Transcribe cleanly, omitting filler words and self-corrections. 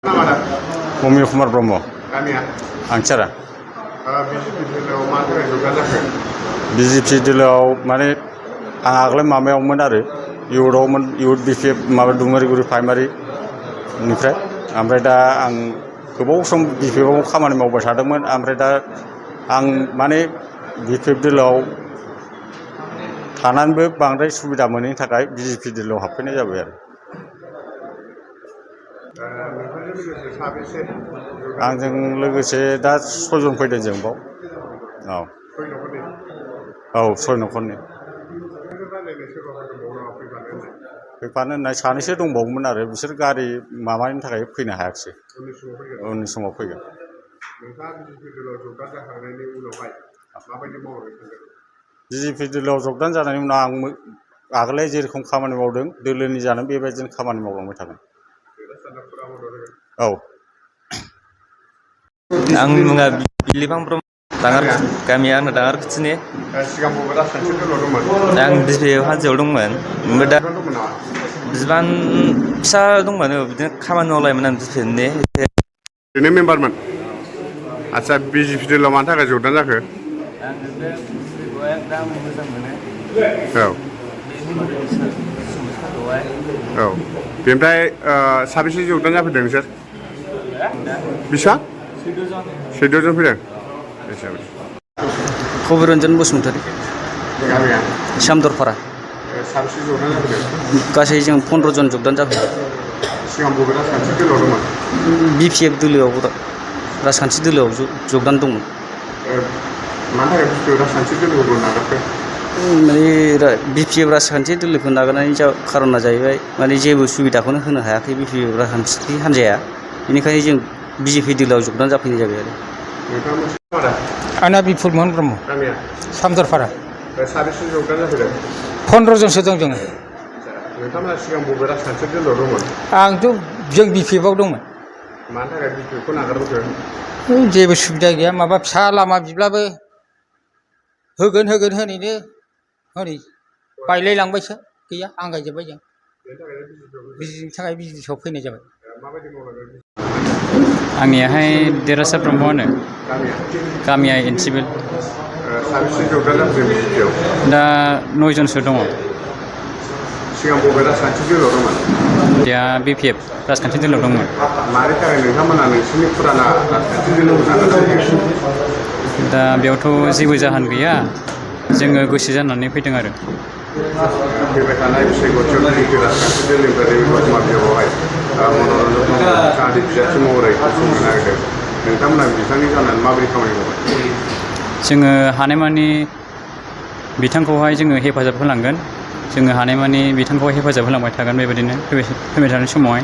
Mumio Kumar Bromo. Kamiya. Angcara. BJP दिल्लीयाव मा थाखाय जौगा जाखो? BJP दिल्लीयाव माने आं आगोल माबायावमोन आरो इउथआवमोन इउथ BPF माबा डुमारिगुरि प्राइमारिनिफ्राय ओमफ्राय दा आं गोबाव सम BPF आव खामानि मावबाय थादोंमोन ओमफ्राय दा आं माने BPF दिल्लीयाव थानानैबो बांद्राय सुबिदा मोनैनि थाखाय BJP दिल्लीयाव हाबफैनाय जाबाय आरो आंजों लोगोसे दा 6 जन फैदों जों बाव औ 6 न'खरनि फैफानो होननाय सानैसो दंबावोमोन आरो बिसोर गारि माबानि थाखाय फैनो हायाखिसै उननि समाव फैगोन BJP दिल्लीयाव जगदान जानायनि उनाव आं आगोलहाय जेरखम खामानि मावदों दोलोनि जानो बेबायदिनो खामानि मावलांबाय थागोन औ आं मुङा बिलिफां ब्रह्म दाङार गामिया आंना दाङारकुथिनि आं BPF हानजायाव दंमोन ओमफ्राय दा बिबान फिसा दंमोन बिदिनो खामानि मावलायोमोन आं BPFनि ओरैनो मेम्बारमोन आदसा BJP दिल्लीयाव मानि थाखाय जगदान जाखो? आं बे BJPखौ एकदम मोजां मोनो औ बेनिफ्राय साबेसे जगदान जाफैदों नोंसोर? बेसेबां? 14 जन फैदों कबिरन्जन बसुमतारी सामदरपारा साबेसे जगदान जाफैदों? गासै जों 15 जन जगदान जाफैदों सिगां बबे राजखान्थि दोलोआव दंमोन? BPF दोलोआव राजखान्थि दोलोआव जगदान दंमोन मानि थाखाय BPF राजखान्थि दोलोखौ नागारखो? माने BPF राजखान्थि दोलोखौ नागारनायनि खारना जाहैबाय माने जेबो सुबिदाखौनो होनो हायाखै BPF राजखान्थि हान्जाया बेनिखायनो जों BJP दिल्लीयाव जगदान जाफैनाय जाबाय आरो आंना बिपुल मोहन ब्रह्म सामदरपारा साबेसे जगदान जाफैदों? 15 जनसो दं जोङो नोंथांमोना सिगां बबे राजखान्थि दोलोआव दंमोन? आंथ' जों BPF आव दंमोन मानि थाखाय BPFखौ नागारबोखो? जेबो सुबिदा गैया माबा फिसा लामा बिब्लाबो होगोन होनैनो हनै बायलायलांबायसो गैया आंगायजोब्बाय जों बिनि थाखाय BJPआव फैनाय जाबाय आंनियाहाय देरहासार ब्रह्म होनो गामिया एनसिबिल साबेसे जगदान जाफैदों BJPआव? दा 9 जनसो दङ सिगां बबे राजखान्थि दोलोआव दंमोन? दा BPF राजखान्थि दोलोआव दंमोन मानि थाखाय नोंथांमोना नोंसोरनि फुराना राजखान्थि दोलोखौ नागारबोखो? दा बेयावथ' जेबो जाहोन गैया जोङो गोसो जानानै फैदों आरो फैबाय थानाय बिसायख'थियाव BJP राजखान्थि दोलोनिफ्राय रेबेका कुमार देवआवहाय मनरन्जन जाहाथे बिजाथि महरै गसंनो नागिरदों नोंथांमोना बिथांनि जानानै माबोरै खामानि मावगोन? जोङो हानायमानि बिथांखौहाय जोङो हेफाजाब होलांगोन जोङो हानायमानि बिथांखौहाय हेफाजाब होलांबाय थागोन बेबायदिनो फैबाय थानाय समावहाय